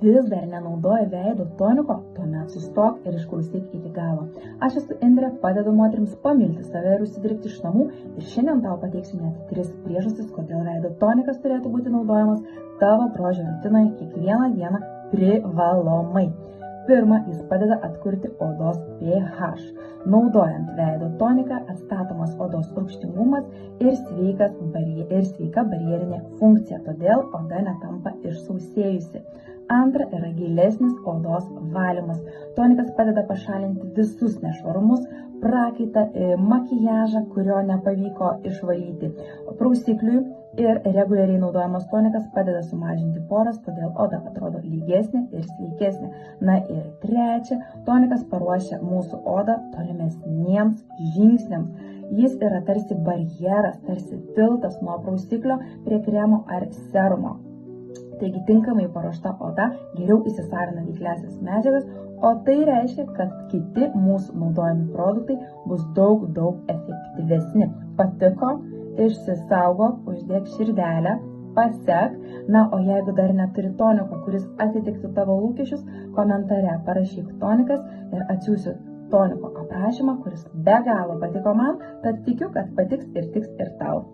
vis dar nenaudoji veido toniko, tuomet sustok ir išklausyk iki galo. Aš esu Indrė, padedu moterims pamilti save ir užsidirbti iš namų ir šiandien tau pateiksiu net 3 priežastis, kodėl veido tonikas turėtų būti naudojamas tavo grožio rutinoje kiekvieną dieną privalomai. Pirma, jis padeda atkurti odos pH. Naudojant veido toniką atstatomas odos rūgštingumas ir sveika barjerinė funkcija, todėl oda netampa išsausėjusi. Antra yra gilesnis odos valymas. Tonikas padeda pašalinti visus nešvarumus, prakaitą, makiažą, kurio nepavyko išvalyti. Prausikliui ir reguliariai naudojamas tonikas padeda sumažinti poras, todėl oda atrodo lygesnė ir sveikesnė. Na ir trečia, tonikas paruošia mūsų odą tolimesniems žingsniams. Jis yra tarsi barjeras, tarsi tiltas nuo prausiklio prie kremo ar serumo. Taigi tinkamai paruošta oda geriau įsisavina veikliąsias medžiagas, o tai reiškia, kad kiti mūsų naudojami produktai bus daug efektyvesni. Patiko? Išsisaugok, uždėk širdelę, pasek. Na, o jeigu dar neturi toniko, kuris atitiktų tavo lūkesčius, komentare parašyk tonikas ir atsiųsiu toniko aprašymą, kuris be galo patiko man, tad tikiu, kad patiks ir tiks ir tau.